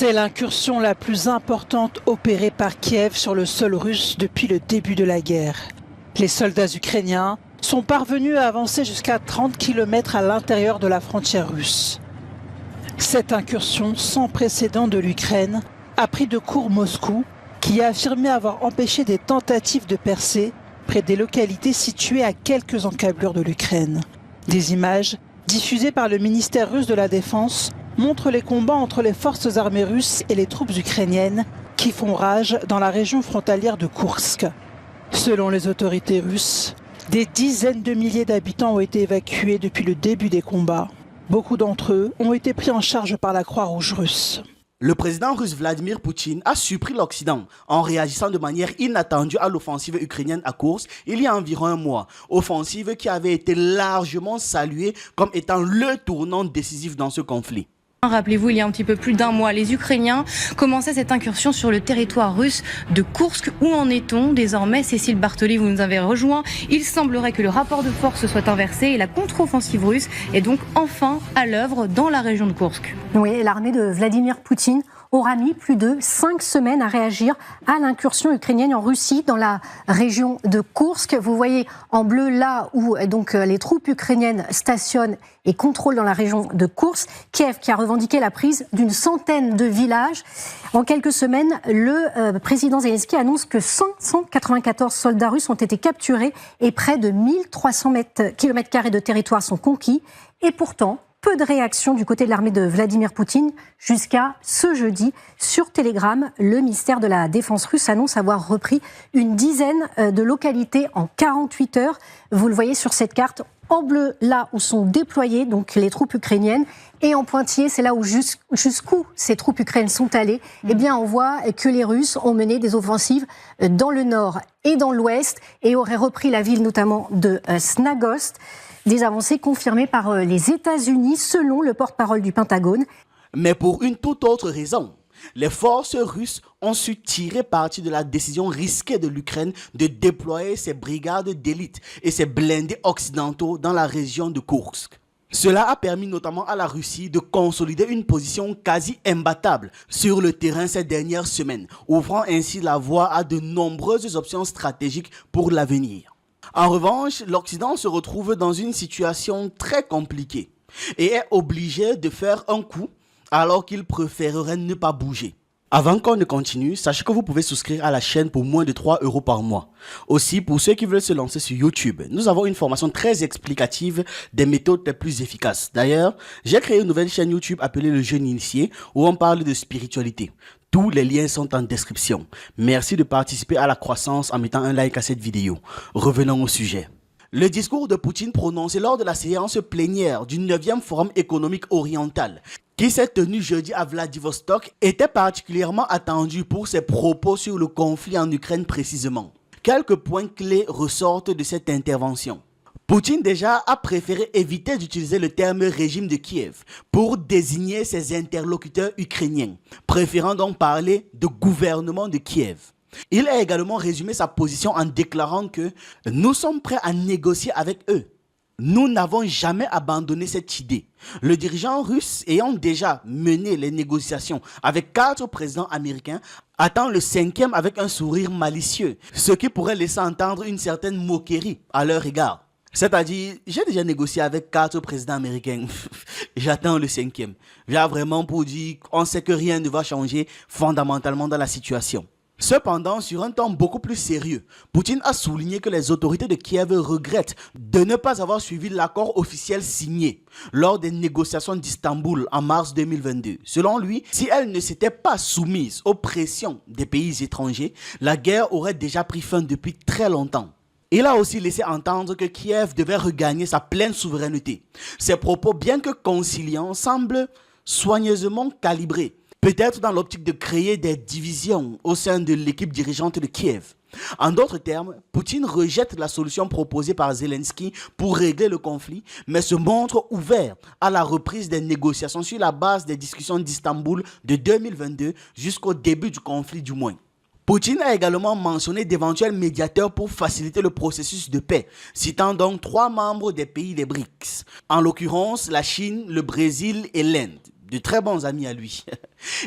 C'est l'incursion la plus importante opérée par Kiev sur le sol russe depuis le début de la guerre. Les soldats ukrainiens sont parvenus à avancer jusqu'à 30 km à l'intérieur de la frontière russe. Cette incursion sans précédent de l'Ukraine a pris de court Moscou, qui a affirmé avoir empêché des tentatives de percée près des localités situées à quelques encablures de l'Ukraine. Des images diffusées par le ministère russe de la Défense montrent les combats entre les forces armées russes et les troupes ukrainiennes qui font rage dans la région frontalière de Koursk. Selon les autorités russes, des dizaines de milliers d'habitants ont été évacués depuis le début des combats. Beaucoup d'entre eux ont été pris en charge par la Croix-Rouge russe. Le président russe Vladimir Poutine a surpris l'Occident en réagissant de manière inattendue à l'offensive ukrainienne à Koursk il y a environ un mois. Offensive qui avait été largement saluée comme étant le tournant décisif dans ce conflit. Rappelez-vous, il y a un petit peu plus d'un mois, les Ukrainiens commençaient cette incursion sur le territoire russe de Koursk. Où en est-on désormais? Cécile Bartoli, vous nous avez rejoint. Il semblerait que le rapport de force soit inversé et la contre-offensive russe est donc enfin à l'œuvre dans la région de Koursk. Oui, l'armée de Vladimir Poutine aura mis plus de 5 semaines à réagir à l'incursion ukrainienne en Russie dans la région de Koursk. Vous voyez en bleu là où donc les troupes ukrainiennes stationnent et contrôlent dans la région de Koursk. Kiev qui a revendiqué la prise d'une centaine de villages. En quelques semaines, le président Zelensky annonce que 194 soldats russes ont été capturés et près de 1300 km² de territoire sont conquis. Et pourtant, peu de réactions du côté de l'armée de Vladimir Poutine jusqu'à ce jeudi. Sur Telegram, le ministère de la Défense russe annonce avoir repris une dizaine de localités en 48 heures. Vous le voyez sur cette carte, en bleu, là où sont déployées donc les troupes ukrainiennes, et en pointillé, c'est là où jusqu'où ces troupes ukrainiennes sont allées. Eh bien, on voit que les Russes ont mené des offensives dans le nord et dans l'ouest et auraient repris la ville notamment de Snagost. Des avancées confirmées par les États-Unis, selon le porte-parole du Pentagone. Mais pour une toute autre raison, les forces russes ont su tirer parti de la décision risquée de l'Ukraine de déployer ses brigades d'élite et ses blindés occidentaux dans la région de Koursk. Cela a permis notamment à la Russie de consolider une position quasi imbattable sur le terrain ces dernières semaines, ouvrant ainsi la voie à de nombreuses options stratégiques pour l'avenir. En revanche, l'Occident se retrouve dans une situation très compliquée et est obligé de faire un coup alors qu'il préférerait ne pas bouger. Avant qu'on ne continue, sachez que vous pouvez souscrire à la chaîne pour moins de 3 € par mois. Aussi, pour ceux qui veulent se lancer sur YouTube, nous avons une formation très explicative des méthodes les plus efficaces. D'ailleurs, j'ai créé une nouvelle chaîne YouTube appelée Le Jeune Initié où on parle de spiritualité. Tous les liens sont en description. Merci de participer à la croissance en mettant un like à cette vidéo. Revenons au sujet. Le discours de Poutine prononcé lors de la séance plénière du 9e Forum économique oriental qui s'est tenu jeudi à Vladivostok était particulièrement attendu pour ses propos sur le conflit en Ukraine précisément. Quelques points clés ressortent de cette intervention. Poutine déjà a préféré éviter d'utiliser le terme régime de Kiev pour désigner ses interlocuteurs ukrainiens, préférant donc parler de gouvernement de Kiev. Il a également résumé sa position en déclarant que nous sommes prêts à négocier avec eux. Nous n'avons jamais abandonné cette idée. Le dirigeant russe ayant déjà mené les négociations avec 4 présidents américains attend le 5e avec un sourire malicieux, ce qui pourrait laisser entendre une certaine moquerie à leur égard. C'est-à-dire, j'ai déjà négocié avec 4 présidents américains, j'attends le 5e. Là, vraiment pour dire qu'on sait que rien ne va changer fondamentalement dans la situation. Cependant, sur un ton beaucoup plus sérieux, Poutine a souligné que les autorités de Kiev regrettent de ne pas avoir suivi l'accord officiel signé lors des négociations d'Istanbul en mars 2022. Selon lui, si elles ne s'étaient pas soumises aux pressions des pays étrangers, la guerre aurait déjà pris fin depuis très longtemps. Il a aussi laissé entendre que Kiev devait regagner sa pleine souveraineté. Ces propos, bien que conciliants, semblent soigneusement calibrés. Peut-être dans l'optique de créer des divisions au sein de l'équipe dirigeante de Kiev. En d'autres termes, Poutine rejette la solution proposée par Zelensky pour régler le conflit, mais se montre ouvert à la reprise des négociations sur la base des discussions d'Istanbul de 2022 jusqu'au début du conflit du moins. Poutine a également mentionné d'éventuels médiateurs pour faciliter le processus de paix, citant donc 3 membres des pays des BRICS, en l'occurrence la Chine, le Brésil et l'Inde. de très bons amis à lui.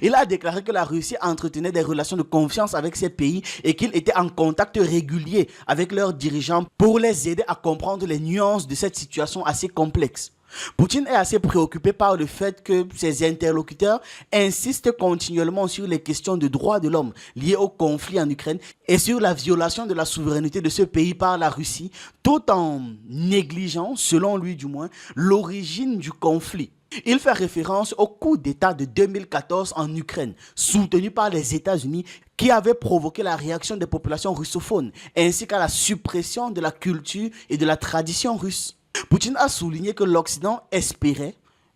Il a déclaré que la Russie entretenait des relations de confiance avec ces pays et qu'il était en contact régulier avec leurs dirigeants pour les aider à comprendre les nuances de cette situation assez complexe. Poutine est assez préoccupé par le fait que ses interlocuteurs insistent continuellement sur les questions de droits de l'homme liées au conflit en Ukraine et sur la violation de la souveraineté de ce pays par la Russie, tout en négligeant, selon lui du moins, l'origine du conflit. Il fait référence au coup d'État de 2014 en Ukraine, soutenu par les États-Unis, qui avait provoqué la réaction des populations russophones, ainsi qu'à la suppression de la culture et de la tradition russe. Poutine a souligné que l'Occident espérait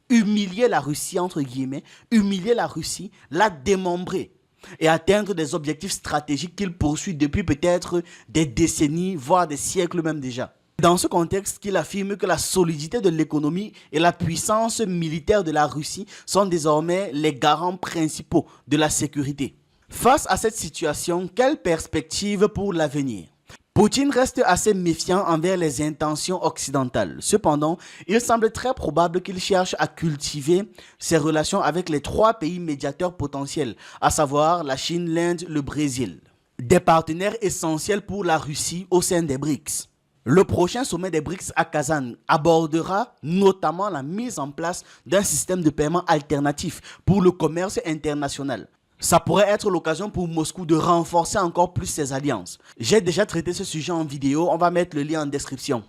humilier la Russie, entre guillemets, humilier la Russie, la démembrer et atteindre des objectifs stratégiques qu'il poursuit depuis peut-être des décennies, voire des siècles même déjà. Dans ce contexte, qu'il affirme que la solidité de l'économie et la puissance militaire de la Russie sont désormais les garants principaux de la sécurité. Face à cette situation, quelle perspective pour l'avenir ? Poutine reste assez méfiant envers les intentions occidentales. Cependant, il semble très probable qu'il cherche à cultiver ses relations avec les 3 pays médiateurs potentiels, à savoir la Chine, l'Inde, le Brésil. Des partenaires essentiels pour la Russie au sein des BRICS. Le prochain sommet des BRICS à Kazan abordera notamment la mise en place d'un système de paiement alternatif pour le commerce international. Ça pourrait être l'occasion pour Moscou de renforcer encore plus ses alliances. J'ai déjà traité ce sujet en vidéo, on va mettre le lien en description.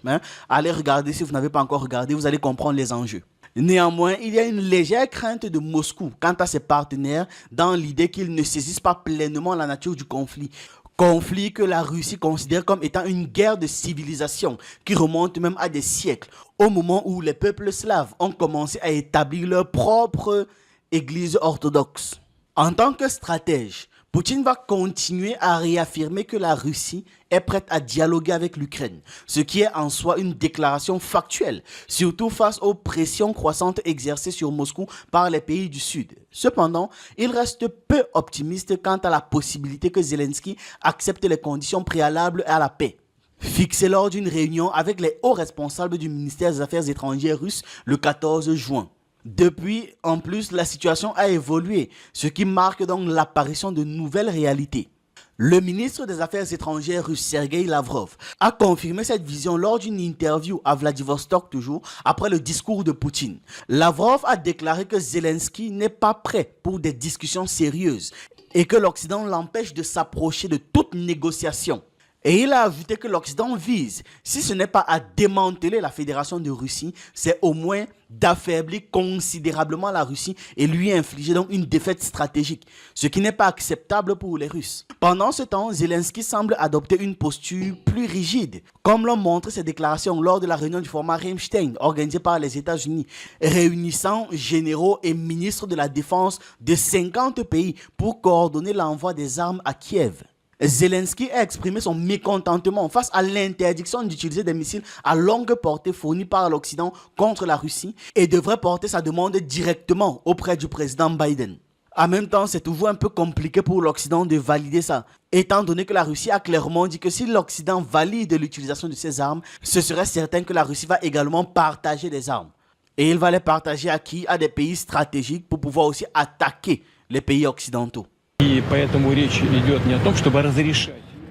Allez regarder si vous n'avez pas encore regardé, vous allez comprendre les enjeux. Néanmoins, il y a une légère crainte de Moscou quant à ses partenaires dans l'idée qu'ils ne saisissent pas pleinement la nature du conflit. Conflit que la Russie considère comme étant une guerre de civilisation qui remonte même à des siècles, au moment où les peuples slaves ont commencé à établir leur propre église orthodoxe. En tant que stratège, Poutine va continuer à réaffirmer que la Russie est prête à dialoguer avec l'Ukraine, ce qui est en soi une déclaration factuelle, surtout face aux pressions croissantes exercées sur Moscou par les pays du Sud. Cependant, il reste peu optimiste quant à la possibilité que Zelensky accepte les conditions préalables à la paix, fixées lors d'une réunion avec les hauts responsables du ministère des Affaires étrangères russe le 14 juin. Depuis, en plus, la situation a évolué, ce qui marque donc l'apparition de nouvelles réalités. Le ministre des Affaires étrangères russe Sergei Lavrov a confirmé cette vision lors d'une interview à Vladivostok toujours après le discours de Poutine. Lavrov a déclaré que Zelensky n'est pas prêt pour des discussions sérieuses et que l'Occident l'empêche de s'approcher de toute négociation. Et il a ajouté que l'Occident vise, si ce n'est pas à démanteler la Fédération de Russie, c'est au moins d'affaiblir considérablement la Russie et lui infliger donc une défaite stratégique, ce qui n'est pas acceptable pour les Russes. Pendant ce temps, Zelensky semble adopter une posture plus rigide, comme l'ont montré ses déclarations lors de la réunion du format Rammstein organisée par les États-Unis, réunissant généraux et ministres de la Défense de 50 pays pour coordonner l'envoi des armes à Kiev. Zelensky a exprimé son mécontentement face à l'interdiction d'utiliser des missiles à longue portée fournis par l'Occident contre la Russie et devrait porter sa demande directement auprès du président Biden. En même temps, c'est toujours un peu compliqué pour l'Occident de valider ça, étant donné que la Russie a clairement dit que si l'Occident valide l'utilisation de ces armes, ce serait certain que la Russie va également partager des armes. Et il va les partager à qui? À des pays stratégiques pour pouvoir aussi attaquer les pays occidentaux.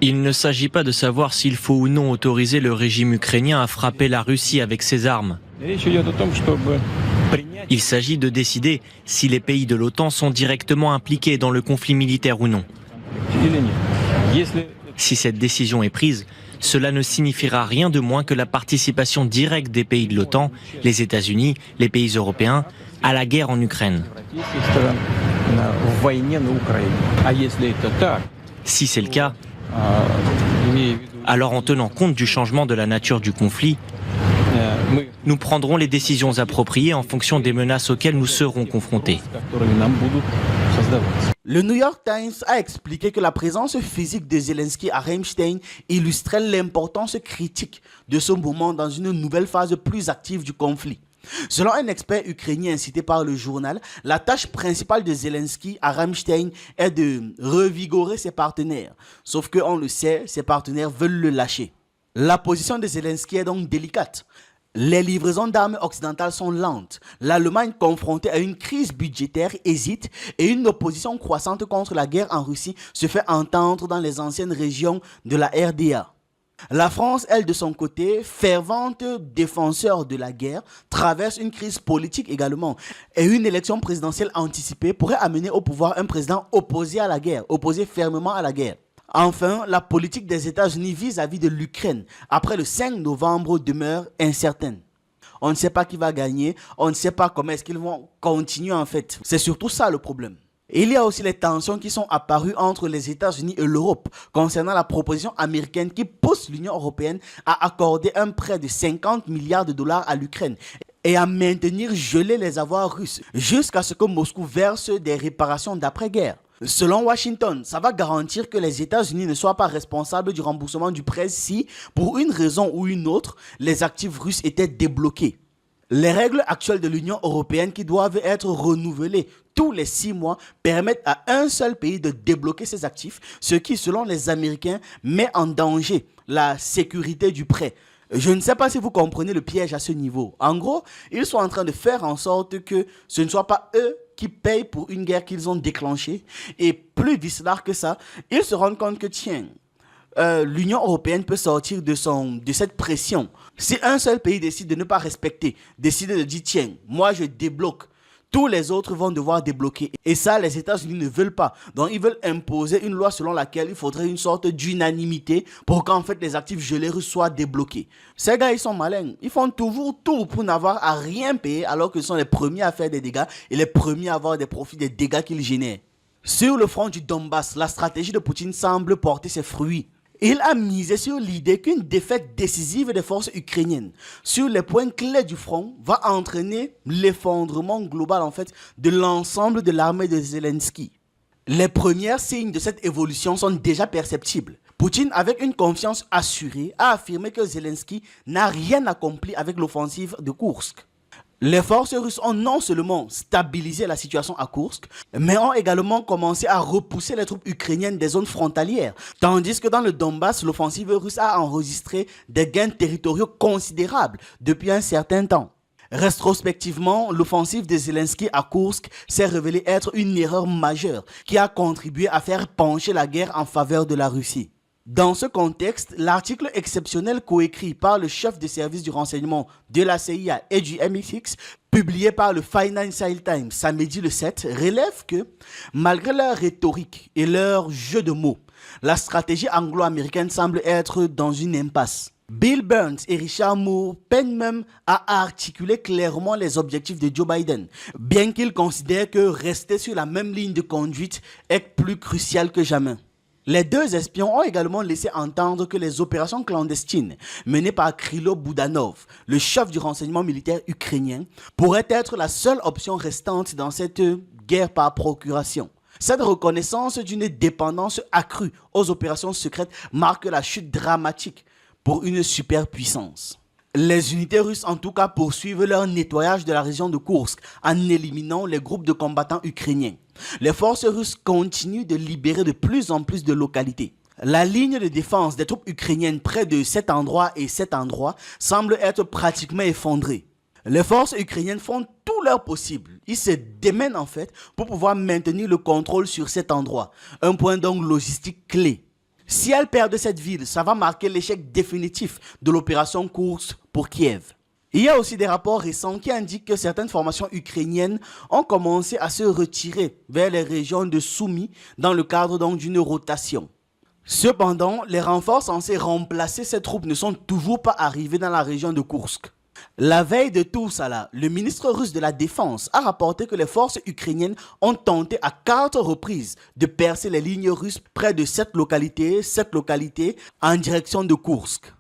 Il ne s'agit pas de savoir s'il faut ou non autoriser le régime ukrainien à frapper la Russie avec ses armes. Il s'agit de décider si les pays de l'OTAN sont directement impliqués dans le conflit militaire ou non. Si cette décision est prise, cela ne signifiera rien de moins que la participation directe des pays de l'OTAN, les États-Unis, les pays européens, à la guerre en Ukraine. Si c'est le cas, alors en tenant compte du changement de la nature du conflit, nous prendrons les décisions appropriées en fonction des menaces auxquelles nous serons confrontés. Le New York Times a expliqué que la présence physique de Zelensky à Rammstein illustrait l'importance critique de ce moment dans une nouvelle phase plus active du conflit. Selon un expert ukrainien cité par le journal, la tâche principale de Zelensky à Rammstein est de revigorer ses partenaires. Sauf que, on le sait, ses partenaires veulent le lâcher. La position de Zelensky est donc délicate. Les livraisons d'armes occidentales sont lentes. L'Allemagne, confrontée à une crise budgétaire, hésite et une opposition croissante contre la guerre en Russie se fait entendre dans les anciennes régions de la RDA. La France, elle, de son côté, fervente défenseur de la guerre, traverse une crise politique également. Et une élection présidentielle anticipée pourrait amener au pouvoir un président opposé à la guerre, opposé fermement à la guerre. Enfin, la politique des États-Unis vis-à-vis de l'Ukraine après le 5 novembre demeure incertaine. On ne sait pas qui va gagner, on ne sait pas comment est-ce qu'ils vont continuer en fait. C'est surtout ça le problème. Et il y a aussi les tensions qui sont apparues entre les États-Unis et l'Europe concernant la proposition américaine qui pousse l'Union européenne à accorder un prêt de 50 milliards de dollars à l'Ukraine et à maintenir gelés les avoirs russes jusqu'à ce que Moscou verse des réparations d'après-guerre. Selon Washington, ça va garantir que les États-Unis ne soient pas responsables du remboursement du prêt si, pour une raison ou une autre, les actifs russes étaient débloqués. Les règles actuelles de l'Union européenne qui doivent être renouvelées tous les 6 mois permettent à un seul pays de débloquer ses actifs, ce qui, selon les Américains, met en danger la sécurité du prêt. Je ne sais pas si vous comprenez le piège à ce niveau. En gros, ils sont en train de faire en sorte que ce ne soit pas eux qui payent pour une guerre qu'ils ont déclenchée. Et plus vicelard que ça, ils se rendent compte que tiens, l'Union européenne peut sortir de cette pression. Si un seul pays décide de ne pas respecter, décide de dire tiens, moi je débloque, tous les autres vont devoir débloquer. Et ça, les États-Unis ne veulent pas. Donc, ils veulent imposer une loi selon laquelle il faudrait une sorte d'unanimité pour qu'en fait les actifs gelés russes soient débloqués. Ces gars, ils sont malins. Ils font toujours tout pour n'avoir à rien payer alors qu'ils sont les premiers à faire des dégâts et les premiers à avoir des profits des dégâts qu'ils génèrent. Sur le front du Donbass, la stratégie de Poutine semble porter ses fruits. Il a misé sur l'idée qu'une défaite décisive des forces ukrainiennes sur les points clés du front va entraîner l'effondrement global en fait de l'ensemble de l'armée de Zelensky. Les premiers signes de cette évolution sont déjà perceptibles. Poutine, avec une confiance assurée, a affirmé que Zelensky n'a rien accompli avec l'offensive de Koursk. Les forces russes ont non seulement stabilisé la situation à Koursk, mais ont également commencé à repousser les troupes ukrainiennes des zones frontalières, tandis que dans le Donbass, l'offensive russe a enregistré des gains territoriaux considérables depuis un certain temps. Rétrospectivement, l'offensive de Zelensky à Koursk s'est révélée être une erreur majeure qui a contribué à faire pencher la guerre en faveur de la Russie. Dans ce contexte, l'article exceptionnel coécrit par le chef de service du renseignement de la CIA et du MI6, publié par le Financial Times samedi le 7, relève que, malgré leur rhétorique et leur jeu de mots, la stratégie anglo-américaine semble être dans une impasse. Bill Burns et Richard Moore peinent même à articuler clairement les objectifs de Joe Biden, bien qu'ils considèrent que rester sur la même ligne de conduite est plus crucial que jamais. Les deux espions ont également laissé entendre que les opérations clandestines menées par Krylo Boudanov, le chef du renseignement militaire ukrainien, pourraient être la seule option restante dans cette guerre par procuration. Cette reconnaissance d'une dépendance accrue aux opérations secrètes marque la chute dramatique pour une superpuissance. Les unités russes en tout cas poursuivent leur nettoyage de la région de Koursk en éliminant les groupes de combattants ukrainiens. Les forces russes continuent de libérer de plus en plus de localités. La ligne de défense des troupes ukrainiennes près de cet endroit et cet endroit semble être pratiquement effondrée. Les forces ukrainiennes font tout leur possible. Ils se démènent en fait pour pouvoir maintenir le contrôle sur cet endroit. Un point donc logistique clé. Si elles perdent cette ville, ça va marquer l'échec définitif de l'opération Koursk pour Kiev. Il y a aussi des rapports récents qui indiquent que certaines formations ukrainiennes ont commencé à se retirer vers les régions de Soumy dans le cadre donc d'une rotation. Cependant, les renforts censés remplacer ces troupes ne sont toujours pas arrivés dans la région de Koursk. La veille de tout ça là, le ministre russe de la Défense a rapporté que les forces ukrainiennes ont tenté à 4 reprises de percer les lignes russes près de cette localité en direction de Koursk.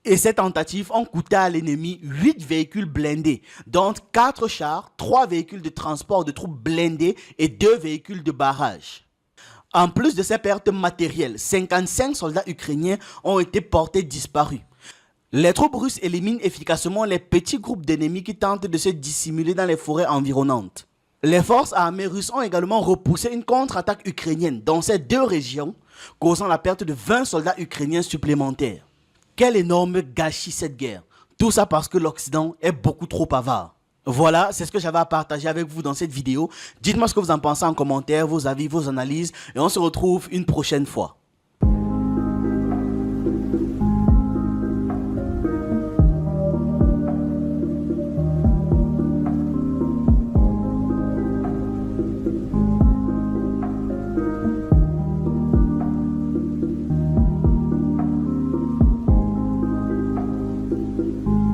Et ces tentatives ont coûté à l'ennemi 8 véhicules blindés, dont 4 chars, 3 véhicules de transport de troupes blindées et 2 véhicules de barrage. En plus de ces pertes matérielles, 55 soldats ukrainiens ont été portés disparus. Les troupes russes éliminent efficacement les petits groupes d'ennemis qui tentent de se dissimuler dans les forêts environnantes. Les forces armées russes ont également repoussé une contre-attaque ukrainienne dans ces 2 régions, causant la perte de 20 soldats ukrainiens supplémentaires. Quel énorme gâchis cette guerre! Tout ça parce que l'Occident est beaucoup trop avare. Voilà, c'est ce que j'avais à partager avec vous dans cette vidéo. Dites-moi ce que vous en pensez en commentaire, vos avis, vos analyses, et on se retrouve une prochaine fois.